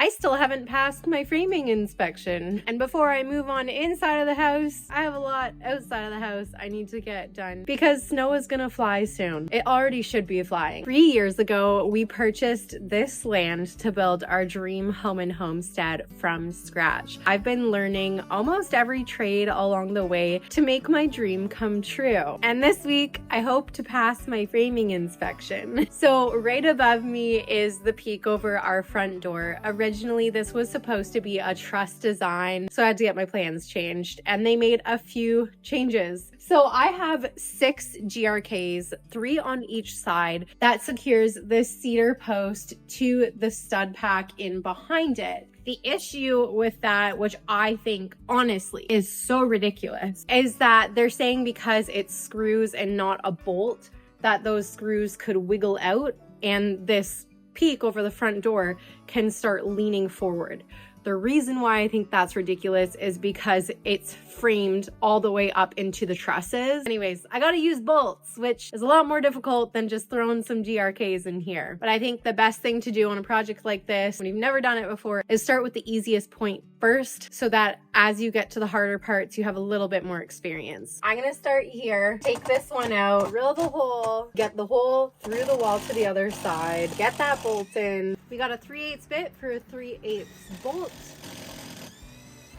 I still haven't passed my framing inspection. And before I move on inside of the house, I have a lot outside of the house I need to get done because snow is gonna fly soon. It already should be flying. 3 years ago, we purchased this land to build our dream home and homestead from scratch. I've been learning almost every trade along the way to make my dream come true. And this week, I hope to pass my framing inspection. So right above me is the peak over our front door. Originally, this was supposed to be a truss design, so I had to get my plans changed, and they made a few changes. So I have 6 GRKs, 3 on each side, that secures this cedar post to the stud pack in behind it. The issue with that, which I think honestly is so ridiculous, is that they're saying because it's screws and not a bolt, that those screws could wiggle out and this peak over the front door can start leaning forward. The reason why I think that's ridiculous is because it's framed all the way up into the trusses. Anyways, I gotta use bolts, which is a lot more difficult than just throwing some GRKs in here. But I think the best thing to do on a project like this, when you've never done it before, is start with the easiest point first, so that as you get to the harder parts, you have a little bit more experience. I'm gonna start here, take this one out, drill the hole, get the hole through the wall to the other side, get that bolt in. We got a 3/8 bit for a 3/8 bolt.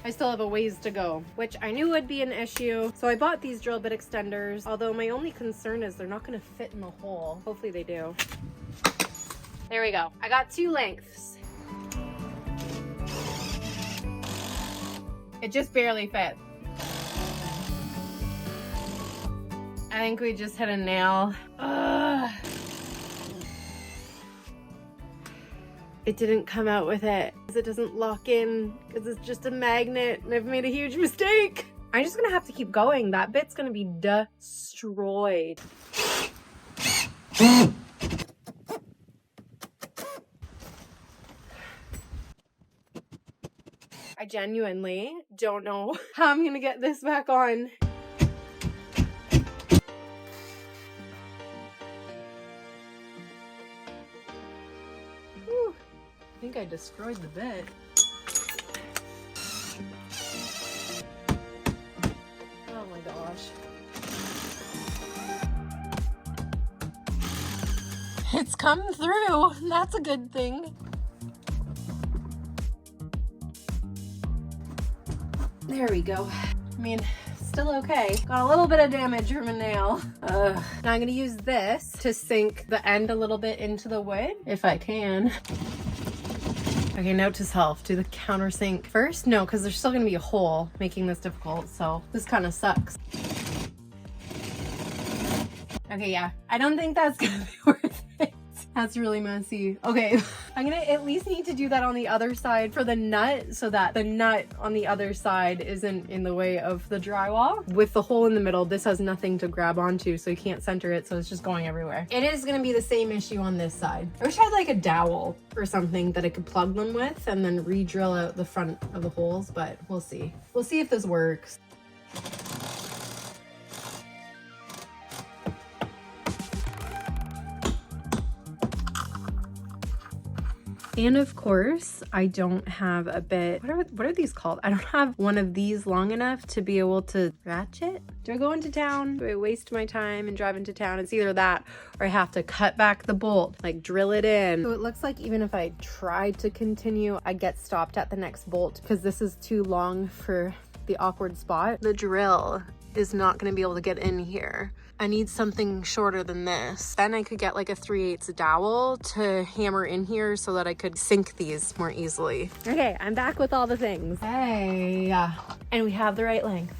I still have a ways to go, which I knew would be an issue. So I bought these drill bit extenders, although my only concern is they're not gonna fit in the hole. Hopefully they do. There we go. I got 2 lengths. It just barely fit. I think we just hit a nail. Ugh. It didn't come out with it because it doesn't lock in because it's just a magnet and I've made a huge mistake. I'm just gonna have to keep going. That bit's gonna be destroyed. I genuinely don't know how I'm gonna get this back on. I think I destroyed the bit. Oh my gosh. It's come through. That's a good thing. There we go. I mean, still okay. Got a little bit of damage from a nail. Now I'm gonna use this to sink the end a little bit into the wood, if I can. Okay, note to self, do the countersink first? No, because there's still gonna be a hole making this difficult, so this kind of sucks. Okay, yeah, I don't think that's gonna be worth it. That's really messy. Okay, I'm gonna at least need to do that on the other side for the nut so that the nut on the other side isn't in the way of the drywall. With the hole in the middle, this has nothing to grab onto, so you can't center it, so it's just going everywhere. It is gonna be the same issue on this side. I wish I had like a dowel or something that I could plug them with and then re-drill out the front of the holes, but we'll see. We'll see if this works. And of course, I don't have a bit, what are these called? I don't have one of these long enough to be able to ratchet. Do I go into town? Do I waste my time and drive into town? It's either that or I have to cut back the bolt, like drill it in. So it looks like even if I tried to continue, I'd get stopped at the next bolt because this is too long for the awkward spot. The drill is not gonna be able to get in here. I need something shorter than this. Then I could get like a 3/8 dowel to hammer in here so that I could sink these more easily. Okay, I'm back with all the things. Hey, and we have the right length.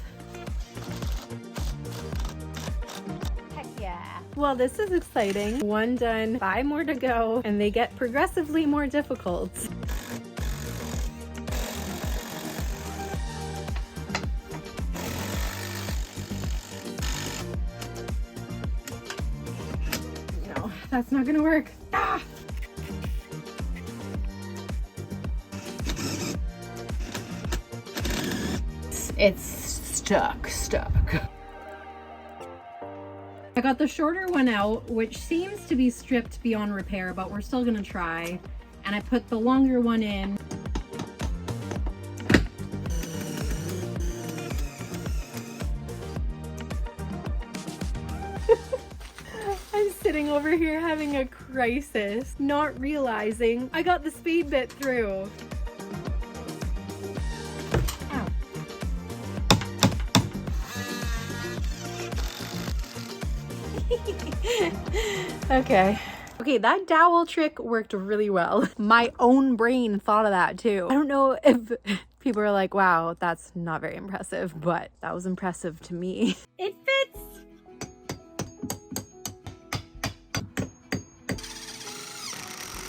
Heck yeah. Well, this is exciting. 1 done, 5 more to go, and they get progressively more difficult. That's not gonna work. Ah! It's stuck. I got the shorter one out, which seems to be stripped beyond repair, but we're still gonna try. And and I put the longer one in. I'm sitting over here having a crisis, not realizing I got the speed bit through. Ow. Okay, that dowel trick worked really well. My own brain thought of that too. I don't know if people are like, wow, that's not very impressive, but that was impressive to me. It fits.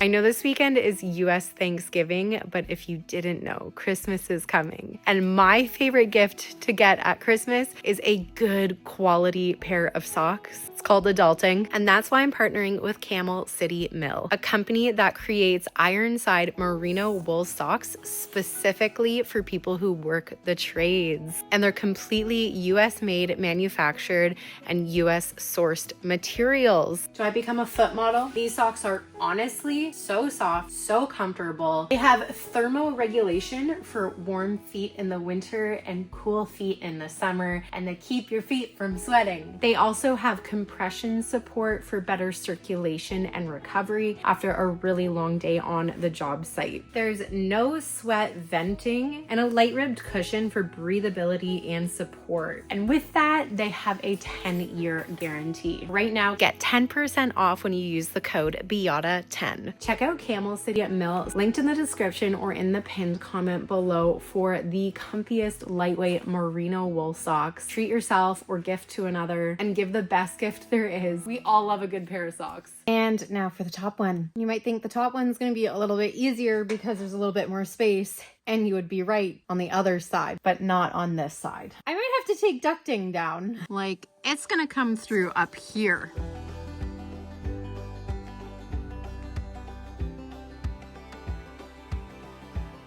I know this weekend is US Thanksgiving, but if you didn't know, Christmas is coming. And my favorite gift to get at Christmas is a good quality pair of socks. It's called adulting, and that's why I'm partnering with Camel City Mill, a company that creates Ironside merino wool socks specifically for people who work the trades. And they're completely US made, manufactured, and US sourced materials. Do I become a foot model? These socks are honestly so soft, so comfortable. They have thermoregulation for warm feet in the winter and cool feet in the summer, and they keep your feet from sweating. They also have compression support for better circulation and recovery after a really long day on the job site. There's no sweat venting and a light ribbed cushion for breathability and support. And with that, they have a 10-year guarantee. Right now, get 10% off when you use the code Biata10. Check out Camel City Mill, linked in the description or in the pinned comment below for the comfiest lightweight merino wool socks. Treat yourself or gift to another and give the best gift there is. We all love a good pair of socks. And now for the top one. You might think the top one's going to be a little bit easier because there's a little bit more space, and you would be right on the other side, but not on this side. I might have to take ducting down. Like, it's going to come through up here.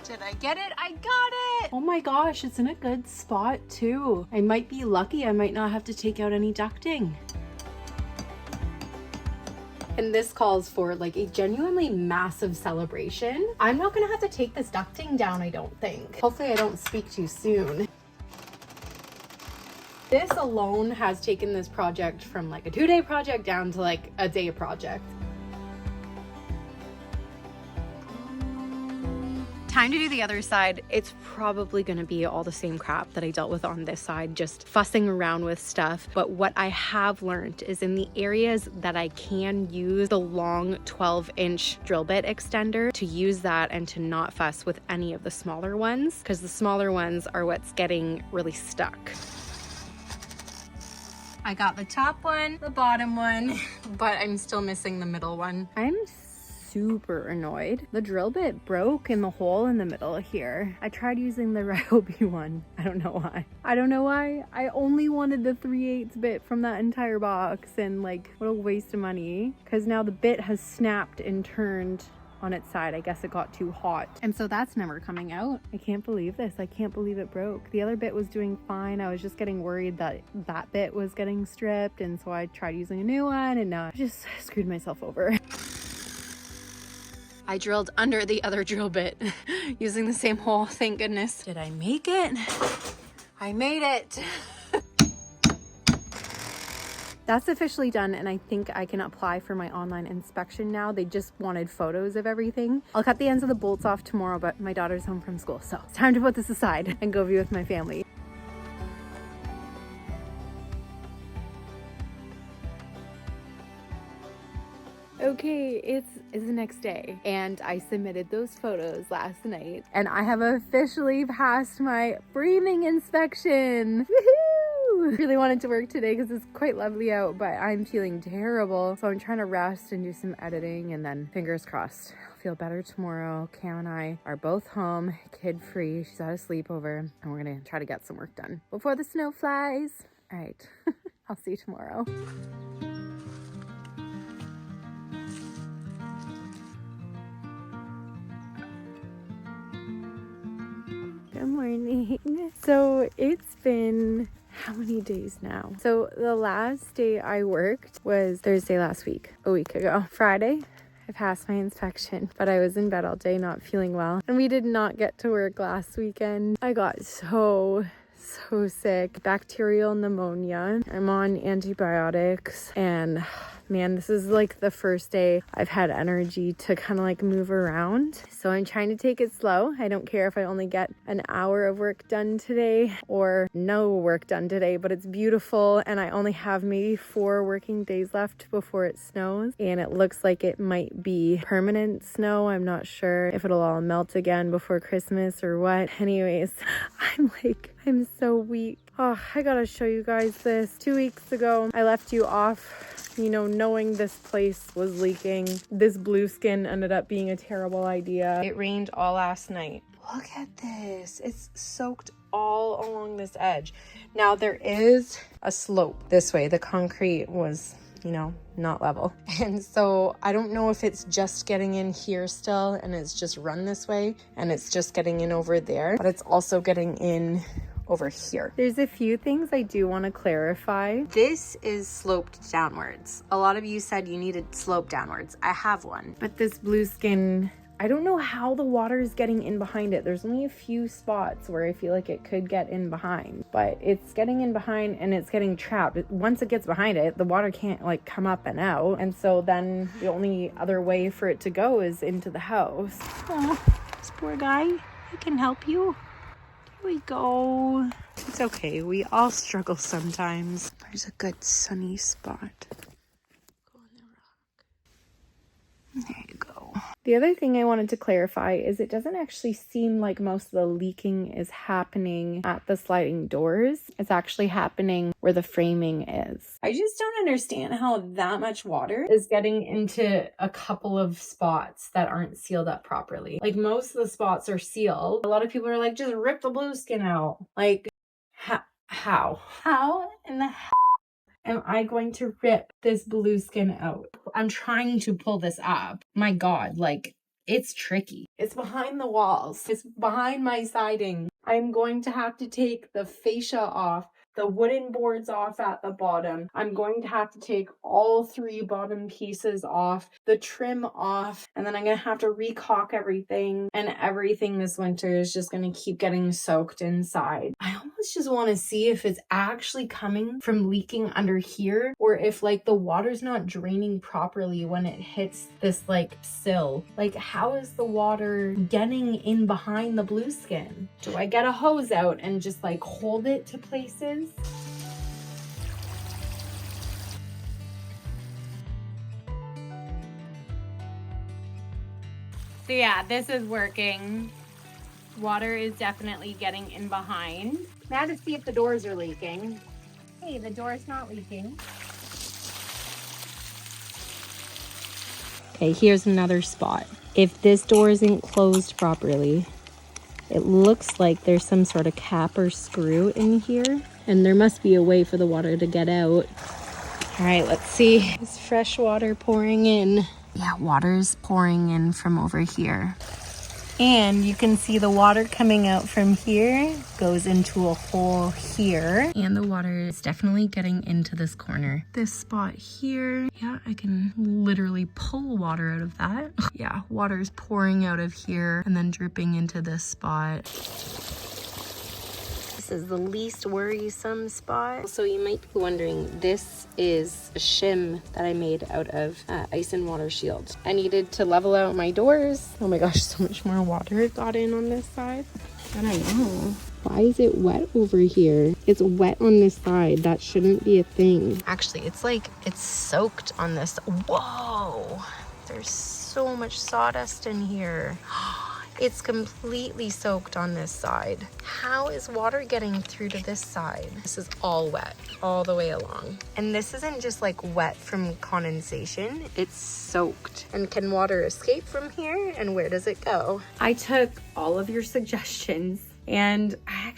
Did I get it? I got it! Oh my gosh, it's in a good spot too. I might be lucky. I might not have to take out any ducting. And this calls for like a genuinely massive celebration. I'm not gonna have to take this ducting down, I don't think. Hopefully I don't speak too soon. This alone has taken this project from like a 2-day project down to like a day project. Time to do the other side. It's probably going to be all the same crap that I dealt with on this side, just fussing around with stuff. But what I have learned is in the areas that I can use the long 12-inch drill bit extender, to use that and to not fuss with any of the smaller ones, because the smaller ones are what's getting really stuck. I got the top one, the bottom one, but I'm still missing the middle one. I'm super annoyed. The drill bit broke in the hole in the middle here. I tried using the Ryobi one. I don't know why. I only wanted the 3/8 bit from that entire box, and like, what a waste of money, because now the bit has snapped and turned on its side. I guess it got too hot, and so that's never coming out. I can't believe this. I can't believe it broke. The other bit was doing fine. I was just getting worried that that bit was getting stripped, and so I tried using a new one, and now I just screwed myself over. I drilled under the other drill bit using the same hole, thank goodness. Did I make it? I made it. That's officially done, and I think I can apply for my online inspection now. They just wanted photos of everything. I'll cut the ends of the bolts off tomorrow, but my daughter's home from school, so it's time to put this aside and go be with my family. Okay, it's the next day, and I submitted those photos last night, and I have officially passed my framing inspection. Woohoo! Really wanted to work today because it's quite lovely out, but I'm feeling terrible, so I'm trying to rest and do some editing, and then fingers crossed I'll feel better tomorrow. Cam and I are both home, kid-free. She's at a sleepover, and we're gonna try to get some work done before the snow flies. All right, I'll see you tomorrow. Good morning. So it's been how many days now? So the last day I worked was Thursday last week, a week ago. Friday, I passed my inspection, but I was in bed all day not feeling well. And we did not get to work last weekend. I got so sick. Bacterial pneumonia. I'm on antibiotics and man, this is like the first day I've had energy to kind of like move around. So I'm trying to take it slow. I don't care if I only get an hour of work done today or no work done today, but it's beautiful and I only have maybe 4 working days left before it snows. And it looks like it might be permanent snow. I'm not sure if it'll all melt again before Christmas or what. Anyways, I'm so weak. Oh, I gotta show you guys this. 2 weeks ago, I left you off, you know, knowing this place was leaking. This blue skin ended up being a terrible idea. It rained all last night. Look at this. It's soaked all along this edge. Now there is a slope this way. The concrete was, you know, not level. And so I don't know if it's just getting in here still and it's just run this way and it's just getting in over there, but it's also getting in over here. There's a few things I do want to clarify. This is sloped downwards. A lot of you said you needed slope downwards. I have one, but this blue skin, I don't know how the water is getting in behind it. There's only a few spots where I feel like it could get in behind, but it's getting in behind and it's getting trapped. Once it gets behind it, the water can't like come up and out. And so then the only other way for it to go is into the house. Oh, this poor guy. I can help you. Here we go. It's okay. We all struggle sometimes. There's a good sunny spot. Go on the rock. There you go. The other thing I wanted to clarify is it doesn't actually seem like most of the leaking is happening at the sliding doors. It's actually happening where the framing is. I just don't understand how that much water is getting into a couple of spots that aren't sealed up properly. Like most of the spots are sealed. A lot of people are like, just rip the blue skin out. Like, how? How in the hell am I going to rip this blue skin out? I'm trying to pull this up. My God, like, it's tricky. It's behind the walls. It's behind my siding. I'm going to have to take the fascia off, the wooden boards off at the bottom. I'm going to have to take all 3 bottom pieces off, the trim off, and then I'm going to have to recaulk everything. And everything this winter is just going to keep getting soaked inside. I almost just want to see if it's actually coming from leaking under here or if like the water's not draining properly when it hits this like sill. Like how is the water getting in behind the blue skin? Do I get a hose out and just like hold it to places? So yeah, this is working. Water is definitely getting in behind. Now to see if the doors are leaking. Hey, the door is not leaking. Okay, here's another spot. If this door isn't closed properly, it looks like there's some sort of cap or screw in here, and there must be a way for the water to get out. All right, let's see. Is fresh water pouring in? Yeah, water's pouring in from over here. And you can see the water coming out from here goes into a hole here. And the water is definitely getting into this corner. This spot here, yeah, I can literally pull water out of that. Yeah, water is pouring out of here and then dripping into this spot. This is the least worrisome spot. So you might be wondering, this is a shim that I made out of ice and water shield. I needed to level out my doors. Oh my gosh, so much more water got in on this side. I don't know. Why is it wet over here? It's wet on this side. That shouldn't be a thing. Actually, it's like it's soaked on this. Whoa, there's so much sawdust in here. It's completely soaked on this side. How is water getting through to this side? This is all wet all the way along. And this isn't just like wet from condensation, it's soaked. And can water escape from here? And where does it go? I took all of your suggestions and I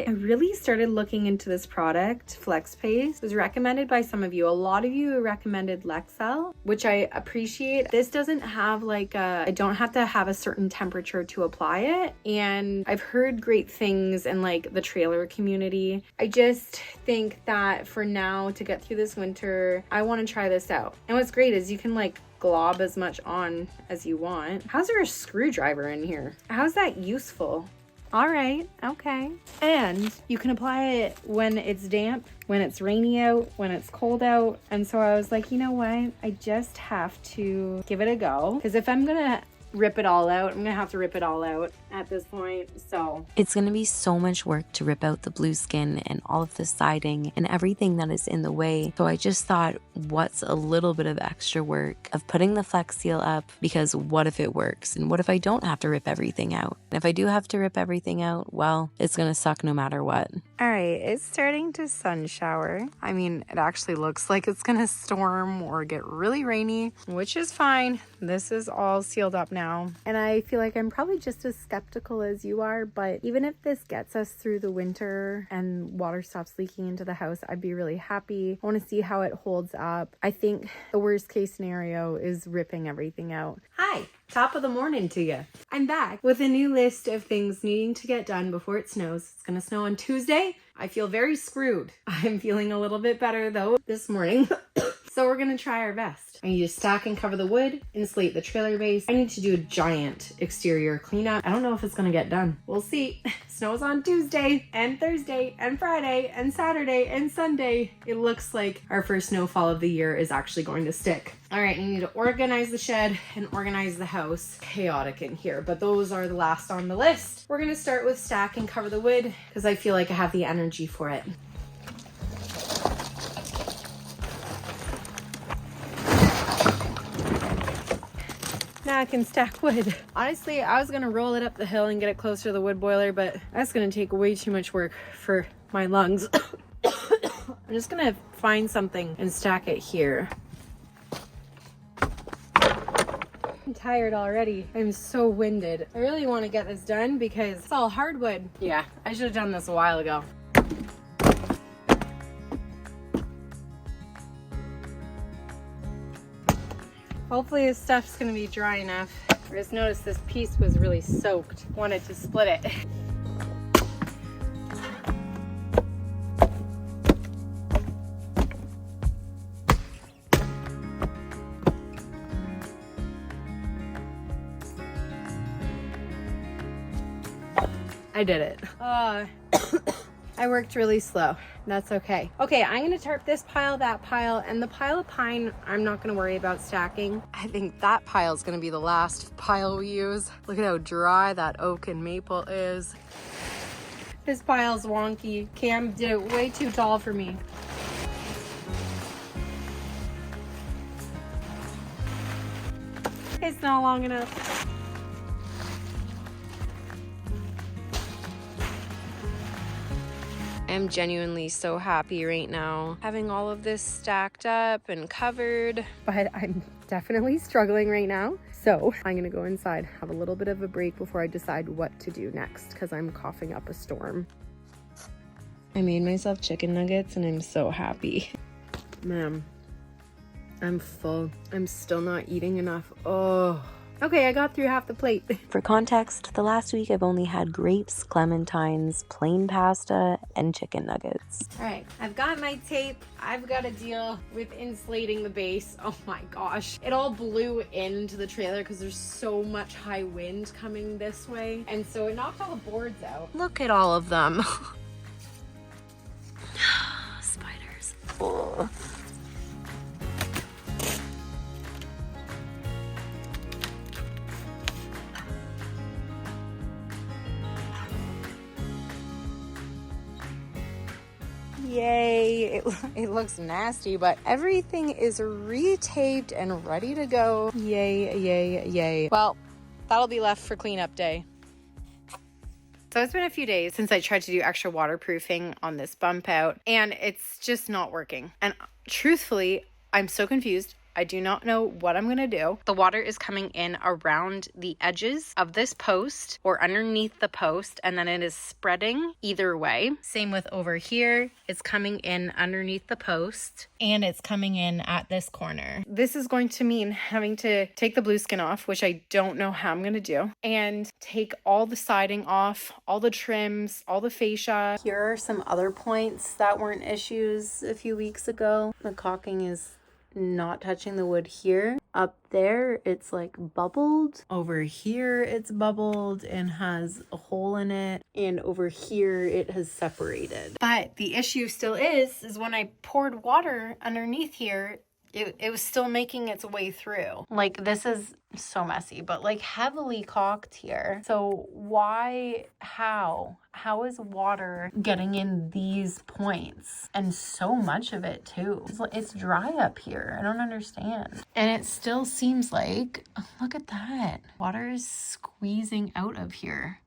really started looking into this product, FlexPace. It was recommended by some of you. A lot of you recommended Lexel, which I appreciate. This doesn't have I don't have to have a certain temperature to apply it. And I've heard great things in like the trailer community. I just think that for now, to get through this winter, I want to try this out. And what's great is you can like glob as much on as you want. How's there a screwdriver in here? How's that useful? All right, okay. And you can apply it when it's damp, when it's rainy out, when it's cold out. And so I was like, you know what? I just have to give it a go. Because if I'm gonna rip it all out, I'm gonna have to rip it all out at this point. So it's gonna be so much work to rip out the blue skin and all of the siding and everything that is in the way. So I just thought, what's a little bit of extra work of putting the Flex Seal up? Because what if it works? And what if I don't have to rip everything out? And if I do have to rip everything out, well, it's gonna suck no matter what. All right, it's starting to sun shower. I mean, it actually looks like it's gonna storm or get really rainy, which is fine. This is all sealed up now. And I feel like I'm probably just as skeptical as you are, but even if this gets us through the winter and water stops leaking into the house, I'd be really happy. I want to see how it holds up. I think the worst case scenario is ripping everything out. Hi, top of the morning to you. I'm back with a new list of things needing to get done before it snows. It's gonna snow on Tuesday. I feel very screwed. I'm feeling a little bit better though this morning. So we're gonna try our best. I need to stack and cover the wood, insulate the trailer base. I need to do a giant exterior cleanup. I don't know if it's gonna get done. We'll see. Snow's on Tuesday and Thursday and Friday and Saturday and Sunday. It looks like our first snowfall of the year is actually going to stick. All right, I need to organize the shed and organize the house. Chaotic in here, but those are the last on the list. We're gonna start with stack and cover the wood because I feel like I have the energy for it. Now I can stack wood. Honestly, I was gonna roll it up the hill and get it closer to the wood boiler, but that's gonna take way too much work for my lungs. I'm just gonna find something and stack it here. I'm tired already. I'm so winded. I really want to get this done because it's all hardwood. Yeah, I should have done this a while ago. Hopefully this stuff's gonna be dry enough. I just noticed this piece was really soaked. Wanted to split it. I did it. I worked really slow. That's okay. Okay, I'm gonna tarp this pile, that pile, and the pile of pine, I'm not gonna worry about stacking. I think that pile is gonna be the last pile we use. Look at how dry that oak and maple is. This pile's wonky. Cam did it way too tall for me. It's not long enough. I'm genuinely so happy right now having all of this stacked up and covered, but I'm definitely struggling right now. So I'm gonna go inside, have a little bit of a break before I decide what to do next because I'm coughing up a storm. I made myself chicken nuggets and I'm so happy. Man, I'm full. I'm still not eating enough. Oh. Okay, I got through half the plate. For context, the last week I've only had grapes, clementines, plain pasta, and chicken nuggets. All right, I've got my tape. I've got to deal with insulating the base. Oh my gosh. It all blew into the trailer because there's so much high wind coming this way. And so it knocked all the boards out. Look at all of them. Spiders. Oh. Yay, it looks nasty, but everything is re-taped and ready to go. Yay, yay, yay. Well, that'll be left for cleanup day. So it's been a few days since I tried to do extra waterproofing on this bump out, and it's just not working. And truthfully, I'm so confused. I do not know what I'm gonna do. The water is coming in around the edges of this post or underneath the post, and then it is spreading either way. Same with over here. It's coming in underneath the post and it's coming in at this corner. This is going to mean having to take the blue skin off, which I don't know how I'm gonna do, and take all the siding off, all the trims, all the fascia. Here are some other points that weren't issues a few weeks ago. The caulking is not touching the wood here. Up there, it's like bubbled. Over here, it's bubbled and has a hole in it. And over here, it has separated. But the issue still is when I poured water underneath here, it was still making its way through. Like, this is so messy, but like heavily caulked here. So how is water getting in these points? And so much of it too. It's dry up here. I don't understand. And it still seems like, look at that. Water is squeezing out of here.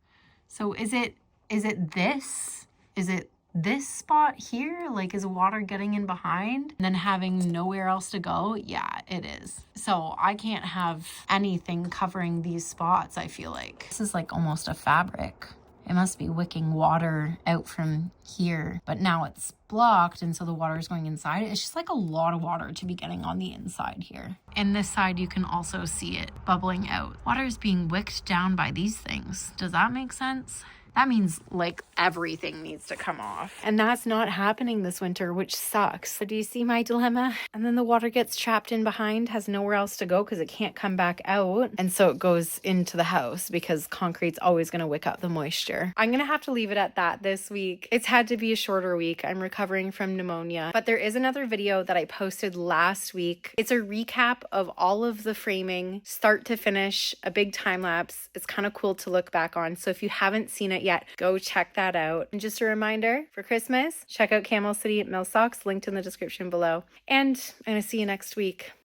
So is it this? Is it this spot here? Like, is water getting in behind and then having nowhere else to go? Yeah, it is. So I can't have anything covering these spots, I feel like. This is like almost a fabric. It must be wicking water out from here, but now it's blocked, and so the water is going inside. It's just like a lot of water to be getting on the inside here. And this side, you can also see it bubbling out. Water is being wicked down by these things. Does that make sense? That means like everything needs to come off. And that's not happening this winter, which sucks. So do you see my dilemma? And then the water gets trapped in behind, has nowhere else to go because it can't come back out. And so it goes into the house because concrete's always going to wick up the moisture. I'm going to have to leave it at that this week. It's had to be a shorter week. I'm recovering from pneumonia. But there is another video that I posted last week. It's a recap of all of the framing, start to finish, a big time lapse. It's kind of cool to look back on. So if you haven't seen it yet, go check that out. And just a reminder, for Christmas, check out Camel City Mill Socks, linked in the description below. And I'm going to see you next week.